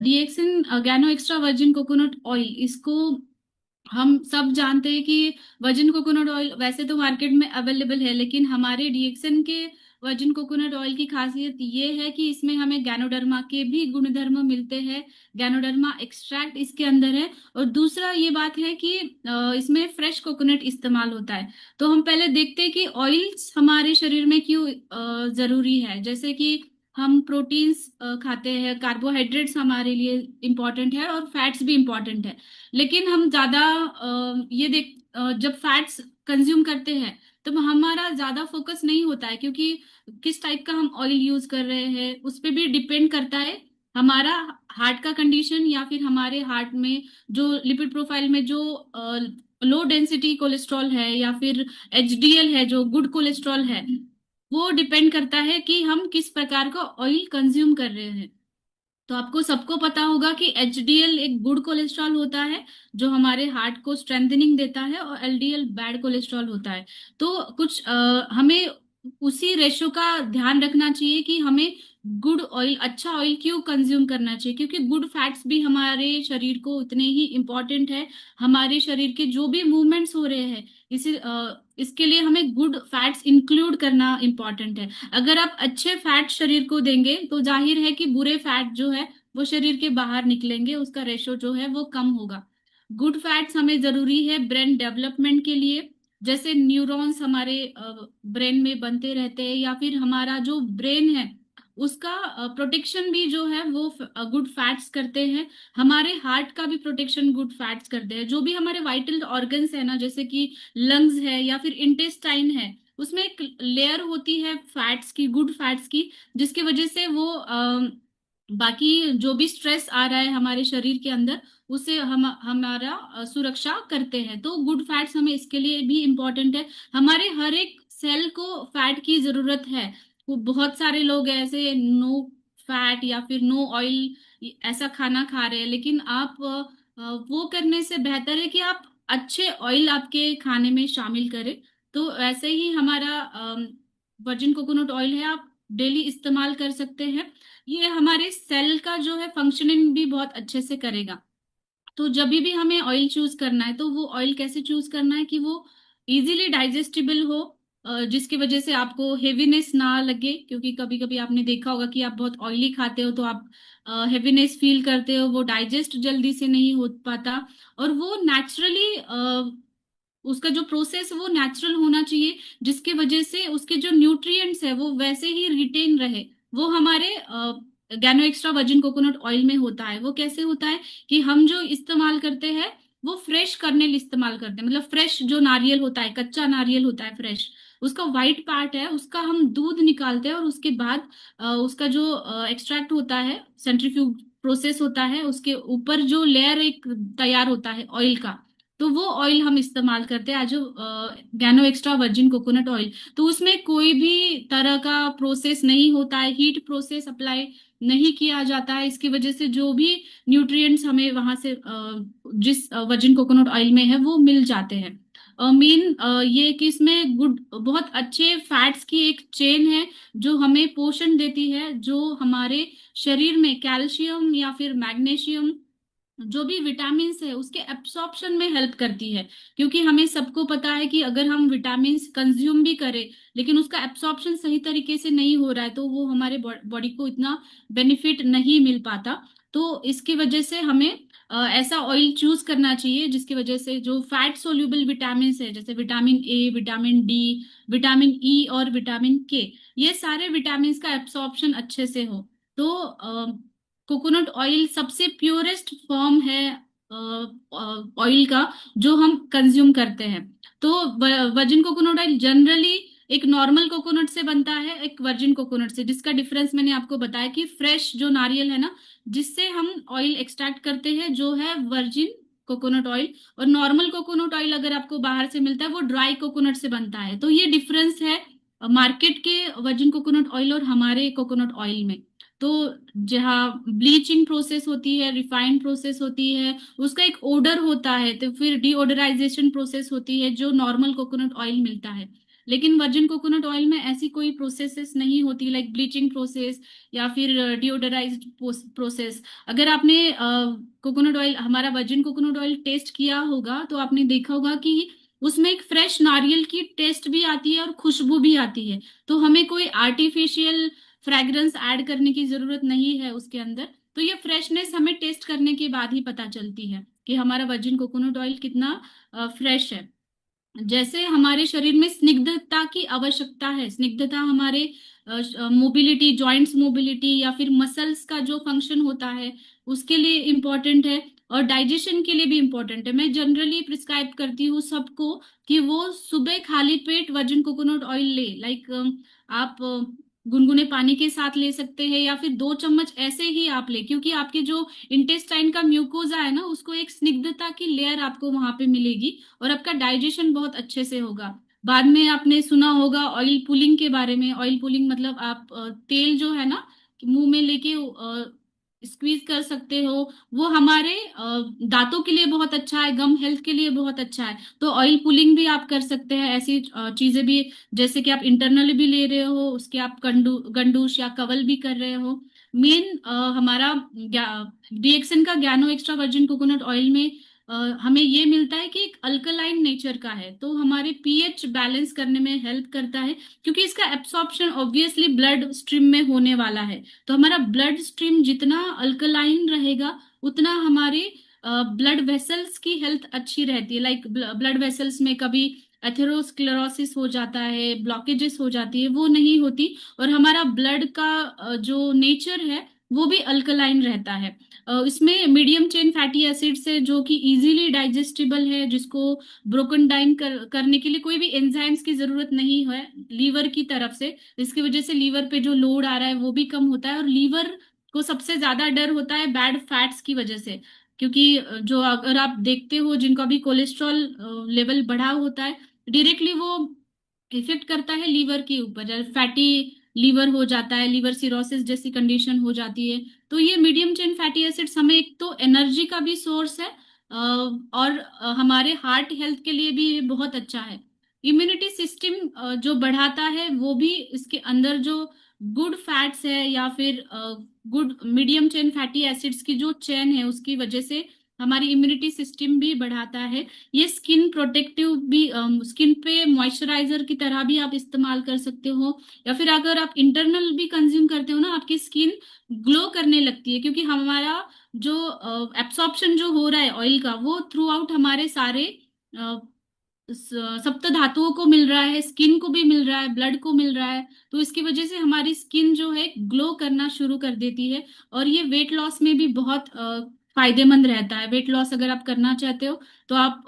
डीएक्सिन गैनो extra virgin coconut oil, इसको हम सब जानते हैं कि वर्जिन कोकोनट ऑयल वैसे तो मार्केट में अवेलेबल है, लेकिन हमारे डीएक्सन के वर्जिन कोकोनट ऑयल की खासियत ये है कि इसमें हमें गैनोडर्मा के भी गुणधर्म मिलते हैं। गैनोडर्मा एक्सट्रैक्ट इसके अंदर है। और दूसरा ये बात है कि इसमें फ्रेश कोकोनट इस्तेमाल होता है। तो हम पहले देखते हैं कि ऑयल्स हमारे शरीर में क्यों जरूरी है। जैसे कि हम प्रोटीन्स खाते हैं, कार्बोहाइड्रेट्स हमारे लिए इम्पोर्टेंट है और फैट्स भी इम्पोर्टेंट है। लेकिन हम ज्यादा जब फैट्स कंज्यूम करते हैं तो हमारा ज्यादा फोकस नहीं होता है, क्योंकि किस टाइप का हम ऑयल यूज कर रहे हैं उस पे भी डिपेंड करता है हमारा हार्ट का कंडीशन, या फिर हमारे हार्ट में जो लिपिड प्रोफाइल में जो लो डेंसिटी कोलेस्ट्रॉल है या फिर एचडीएल है जो गुड कोलेस्ट्रॉल है, वो डिपेंड करता है कि हम किस प्रकार का ऑयल कंज्यूम कर रहे हैं। तो आपको सबको पता होगा कि एचडीएल एक गुड कोलेस्ट्रॉल होता है जो हमारे हार्ट को स्ट्रेंथनिंग देता है, और एलडीएल बैड कोलेस्ट्रॉल होता है। तो कुछ हमें उसी रेशो का ध्यान रखना चाहिए कि हमें गुड ऑयल, अच्छा ऑयल क्यों कंज्यूम करना चाहिए, क्योंकि गुड फैट्स भी हमारे शरीर को उतने ही इम्पोर्टेंट है। हमारे शरीर के जो भी मूवमेंट्स हो रहे हैं इसके लिए हमें गुड फैट्स इंक्लूड करना इम्पोर्टेंट है। अगर आप अच्छे फैट शरीर को देंगे तो जाहिर है कि बुरे फैट जो है वो शरीर के बाहर निकलेंगे, उसका रेशो जो है वो कम होगा। गुड फैट्स हमें जरूरी है ब्रेन डेवलपमेंट के लिए। जैसे न्यूरॉन्स हमारे ब्रेन में बनते रहते हैं, या फिर हमारा जो ब्रेन है उसका प्रोटेक्शन भी जो है वो गुड फैट्स करते हैं। हमारे हार्ट का भी प्रोटेक्शन गुड फैट्स करते हैं। जो भी हमारे वाइटल ऑर्गन्स है ना, जैसे कि लंग्स है या फिर इंटेस्टाइन है, उसमें एक लेयर होती है फैट्स की, गुड फैट्स की, जिसकी वजह से वो बाकी जो भी स्ट्रेस आ रहा है हमारे शरीर के अंदर उसे हम हमारा सुरक्षा करते हैं। तो गुड फैट्स हमें इसके लिए भी इम्पोर्टेंट है। हमारे हर एक सेल को फैट की जरूरत है। वो बहुत सारे लोग ऐसे नो फैट या फिर नो ऑयल ऐसा खाना खा रहे हैं, लेकिन आप वो करने से बेहतर है कि आप अच्छे ऑयल आपके खाने में शामिल करें। तो ऐसे ही हमारा वर्जिन कोकोनट ऑयल है, आप डेली इस्तेमाल कर सकते हैं। ये हमारे सेल का जो है फंक्शनिंग भी बहुत अच्छे से करेगा। तो जब भी हमें ऑयल चूज करना है तो वो ऑयल कैसे चूज करना है कि वो इजीली डाइजेस्टिबल हो, जिसकी वजह से आपको हेवीनेस ना लगे। क्योंकि कभी कभी आपने देखा होगा कि आप बहुत ऑयली खाते हो तो आप हेवीनेस फील करते हो, वो डाइजेस्ट जल्दी से नहीं हो पाता। और वो नेचुरली उसका जो प्रोसेस वो नेचुरल होना चाहिए, जिसकी वजह से उसके जो न्यूट्रिएंट्स है वो वैसे ही रिटेन रहे। वो हमारे गैनो एक्स्ट्रा वर्जिन कोकोनट ऑयल में होता है। वो कैसे होता है कि हम जो इस्तेमाल करते हैं वो फ्रेश कर्नेल इस्तेमाल करते हैं। मतलब फ्रेश जो नारियल होता है, कच्चा नारियल होता है फ्रेश, उसका व्हाइट पार्ट है उसका हम दूध निकालते हैं, और उसके बाद उसका जो एक्सट्रैक्ट होता है, सेंट्रीफ्यूज प्रोसेस होता है, उसके ऊपर जो लेयर एक तैयार होता है ऑयल का, तो वो ऑयल हम इस्तेमाल करते हैं आज गैनो एक्स्ट्रा वर्जिन कोकोनट ऑयल। तो उसमें कोई भी तरह का प्रोसेस नहीं होता है, हीट प्रोसेस अप्लाई नहीं किया जाता है। इसकी वजह से जो भी न्यूट्रिएंट्स हमें वहां से जिस वर्जिन कोकोनट ऑयल में है वो मिल जाते हैं। मेन ये कि इसमें गुड बहुत अच्छे फैट्स की एक चेन है जो हमें पोषण देती है, जो हमारे शरीर में कैल्शियम या फिर मैग्नीशियम जो भी विटामिन है उसके एब्सॉर्प्शन में हेल्प करती है। क्योंकि हमें सबको पता है कि अगर हम विटामिन कंज्यूम भी करें लेकिन उसका एब्सॉर्प्शन सही तरीके से नहीं हो रहा है तो वो हमारे बॉडी को इतना बेनिफिट नहीं मिल पाता। तो इसकी वजह से हमें ऐसा ऑयल चूज करना चाहिए जिसकी वजह से जो फैट सोल्यूबल विटामिन है, जैसे vitamin A, vitamin D, vitamin E और विटामिन के, ये सारे विटामिन का एब्सॉर्प्शन अच्छे से हो। तो कोकोनट ऑयल सबसे प्योरेस्ट फॉर्म है ऑयल का जो हम कंज्यूम करते हैं। तो वर्जिन कोकोनट ऑयल जनरली एक नॉर्मल कोकोनट से बनता है, एक वर्जिन कोकोनट से, जिसका डिफरेंस मैंने आपको बताया कि फ्रेश जो नारियल है ना, जिससे हम ऑयल एक्सट्रैक्ट करते हैं, जो है वर्जिन कोकोनट ऑयल। और नॉर्मल कोकोनट ऑयल अगर आपको बाहर से मिलता है वो ड्राई कोकोनट से बनता है। तो ये डिफरेंस है मार्केट के वर्जिन कोकोनट ऑयल और हमारे कोकोनट ऑयल में। तो जहाँ ब्लीचिंग प्रोसेस होती है, रिफाइंड प्रोसेस होती है, उसका एक ओडर होता है, तो फिर डीओडराइजेशन प्रोसेस होती है जो नॉर्मल कोकोनट ऑयल मिलता है। लेकिन वर्जिन कोकोनट ऑयल में ऐसी कोई प्रोसेसेस नहीं होती, लाइक ब्लीचिंग प्रोसेस या फिर डिओडराइज्ड प्रोसेस। अगर आपने कोकोनट ऑयल, हमारा वर्जिन कोकोनट ऑयल टेस्ट किया होगा तो आपने देखा होगा कि उसमें एक फ्रेश नारियल की टेस्ट भी आती है और खुशबू भी आती है। तो हमें कोई आर्टिफिशियल फ्रेग्रेंस ऐड करने की जरूरत नहीं है उसके अंदर। तो ये फ्रेशनेस हमें टेस्ट करने के बाद ही पता चलती है कि हमारा वर्जिन कोकोनट ऑयल कितना फ्रेश है। जैसे हमारे शरीर में स्निग्धता की आवश्यकता है, स्निग्धता हमारे मोबिलिटी, जॉइंट्स मोबिलिटी या फिर मसल्स का जो फंक्शन होता है उसके लिए इम्पोर्टेंट है, और डाइजेशन के लिए भी इम्पोर्टेंट है। मैं जनरली प्रिस्क्राइब करती हूँ सबको कि वो सुबह खाली पेट वर्जिन कोकोनट ऑयल ले, लाइक आप गुनगुने पानी के साथ ले सकते हैं या फिर 2 चम्मच ऐसे ही आप ले, क्योंकि आपके जो इंटेस्टाइन का म्यूकोजा है ना, उसको एक स्निग्धता की लेयर आपको वहां पे मिलेगी और आपका डाइजेशन बहुत अच्छे से होगा। बाद में आपने सुना होगा ऑयल पुलिंग के बारे में। ऑयल पुलिंग मतलब आप तेल जो है ना मुंह में लेके स्क्वीज कर सकते हो। वो हमारे दांतों के लिए बहुत अच्छा है, गम हेल्थ के लिए बहुत अच्छा है। तो ऑयल पुलिंग भी आप कर सकते हैं, ऐसी चीजें भी, जैसे कि आप इंटरनली भी ले रहे हो, उसके आप गंडूश या कवल भी कर रहे हो। मेन हमारा डीएक्सन का ज्ञानो एक्स्ट्रा वर्जिन कोकोनट ऑयल में हमें ये मिलता है कि एक अल्कलाइन नेचर का है, तो हमारे पीएच बैलेंस करने में हेल्प करता है, क्योंकि इसका एब्सॉर्प्शन ऑब्वियसली ब्लड स्ट्रीम में होने वाला है। तो हमारा ब्लड स्ट्रीम जितना अल्कलाइन रहेगा उतना हमारे ब्लड वेसल्स की हेल्थ अच्छी रहती है। लाइक ब्लड वेसल्स में कभी एथेरोस्क्लेरोसिस हो जाता है, ब्लॉकेजेस हो जाती है, वो नहीं होती। और हमारा ब्लड का जो नेचर है वो भी अल्कलाइन रहता है। इसमें मीडियम चेन फैटी एसिड्स है जो कि इजीली डाइजेस्टिबल है, जिसको ब्रोकन डाउन करने के लिए कोई भी एंजाइम्स की जरूरत नहीं है लीवर की तरफ से। इसकी वजह से लीवर पे जो लोड आ रहा है वो भी कम होता है। और लीवर को सबसे ज्यादा डर होता है बैड फैट्स की वजह से, क्योंकि जो अगर आप देखते हो जिनका भी कोलेस्ट्रॉल लेवल बढ़ा होता है, डायरेक्टली वो इफेक्ट करता है लीवर के ऊपर, फैटी लीवर हो जाता है, लीवर सिरोसिस जैसी कंडीशन हो जाती है। तो ये मीडियम चेन फैटी एसिड्स हमें एक तो एनर्जी का भी सोर्स है, और हमारे हार्ट हेल्थ के लिए भी बहुत अच्छा है। इम्यूनिटी सिस्टम जो बढ़ाता है वो भी इसके अंदर जो गुड फैट्स है या फिर good medium chain fatty acids की जो चेन है उसकी वजह से हमारी इम्यूनिटी सिस्टम भी बढ़ाता है। ये स्किन प्रोटेक्टिव भी, स्किन पे मॉइस्चराइजर की तरह भी आप इस्तेमाल कर सकते हो, या फिर अगर आप इंटरनल भी कंज्यूम करते हो ना, आपकी स्किन ग्लो करने लगती है, क्योंकि हमारा जो एब्सॉर्प्शन जो हो रहा है ऑयल का वो थ्रू आउट हमारे सारे सप्त धातुओं को मिल रहा है, स्किन को भी मिल रहा है, ब्लड को मिल रहा है। तो इसकी वजह से हमारी स्किन जो है ग्लो करना शुरू कर देती है। और ये वेट लॉस में भी बहुत फायदेमंद रहता है। वेट लॉस अगर आप करना चाहते हो तो आप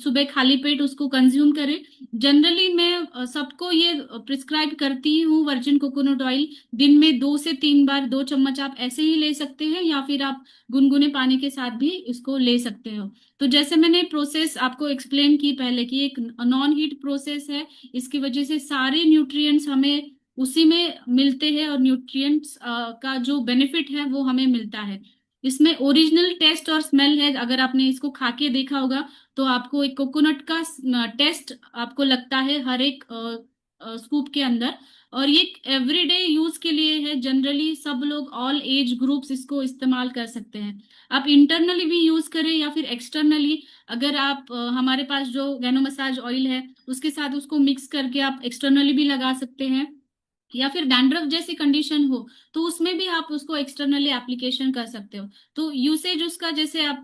सुबह खाली पेट उसको कंज्यूम करें। जनरली मैं सबको ये प्रिस्क्राइब करती हूँ वर्जिन कोकोनट ऑयल, दिन में 2 से 3 बार 2 चम्मच आप ऐसे ही ले सकते हैं, या फिर आप गुनगुने पानी के साथ भी इसको ले सकते हो। तो जैसे मैंने प्रोसेस आपको एक्सप्लेन की पहले कि एक नॉन हीट प्रोसेस है, इसकी वजह से सारे न्यूट्रिएंट्स हमें उसी में मिलते हैं, और न्यूट्रिएंट्स का जो बेनिफिट है वो हमें मिलता है। इसमें ओरिजिनल टेस्ट और स्मेल है। अगर आपने इसको खा के देखा होगा तो आपको एक कोकोनट का टेस्ट आपको लगता है हर एक स्कूप के अंदर। और ये एवरीडे यूज के लिए है, जनरली सब लोग ऑल एज ग्रुप्स इसको इस्तेमाल कर सकते हैं। आप इंटरनली भी यूज करें या फिर एक्सटर्नली, अगर आप हमारे पास जो गैनो मसाज ऑयल है उसके साथ उसको मिक्स करके आप एक्सटर्नली भी लगा सकते हैं, या फिर डैंड्रफ जैसी कंडीशन हो तो उसमें भी आप उसको एक्सटर्नली एप्लीकेशन कर सकते हो। तो यूसेज उसका, जैसे आप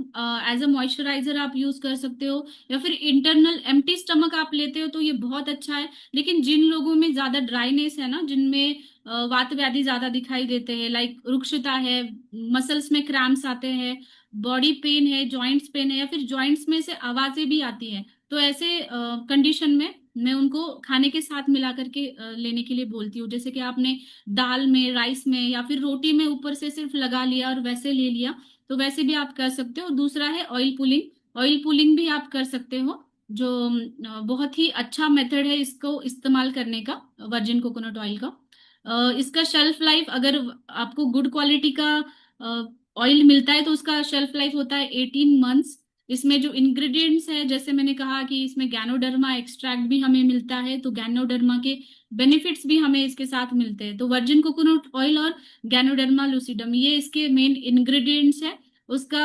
एज अ मॉइस्चराइजर आप यूज कर सकते हो, या फिर इंटरनल एम्प्टी स्टमक आप लेते हो तो ये बहुत अच्छा है। लेकिन जिन लोगों में ज्यादा ड्राइनेस है ना, जिनमें वात व्याधि ज्यादा दिखाई देते हैं, लाइक रुक्षता है, मसल्स में क्रैम्प्स आते हैं, बॉडी पेन है, जॉइंट्स पेन है, या फिर जॉइंट्स में से आवाजें भी आती हैं, तो ऐसे कंडीशन में मैं उनको खाने के साथ मिला करके लेने के लिए बोलती हूँ। जैसे कि आपने दाल में, राइस में या फिर रोटी में ऊपर से सिर्फ लगा लिया और वैसे ले लिया, तो वैसे भी आप कर सकते हो। दूसरा है ऑयल पुलिंग। ऑयल पुलिंग भी आप कर सकते हो, जो बहुत ही अच्छा मेथड है इसको इस्तेमाल करने का, वर्जिन कोकोनट ऑयल का। इसका शेल्फ लाइफ, अगर आपको गुड क्वालिटी का ऑयल मिलता है तो उसका शेल्फ लाइफ होता है 18 मंथ्स। इसमें जो इंग्रेडिएंट्स है, जैसे मैंने कहा कि इसमें गैनोडर्मा एक्सट्रैक्ट भी हमें मिलता है, तो गैनोडर्मा के बेनिफिट्स भी हमें इसके साथ मिलते हैं। तो वर्जिन कोकोनट ऑयल और गैनोडर्मा लूसिडम ये इसके मेन इंग्रेडिएंट्स है। उसका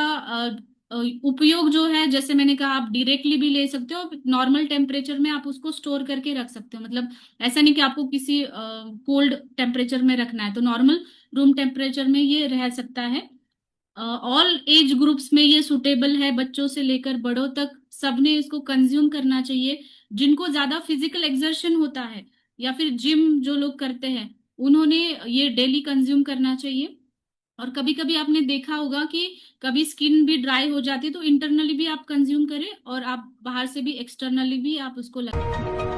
उपयोग जो है, जैसे मैंने कहा, आप डायरेक्टली भी ले सकते हो, नॉर्मल टेम्परेचर में आप उसको स्टोर करके रख सकते हो। मतलब ऐसा नहीं कि आपको किसी कोल्ड टेम्परेचर में रखना है, तो नॉर्मल रूम टेम्परेचर में ये रह सकता है। ऑल एज ग्रुप्स में ये सुटेबल है, बच्चों से लेकर बड़ों तक सबने इसको कंज्यूम करना चाहिए। जिनको ज्यादा फिजिकल एक्सर्शन होता है या फिर जिम जो लोग करते हैं, उन्होंने ये डेली कंज्यूम करना चाहिए। और कभी कभी आपने देखा होगा कि कभी स्किन भी ड्राई हो जाती है, तो इंटरनली भी आप कंज्यूम करें और आप बाहर से भी एक्सटर्नली भी आप उसको लगाएं।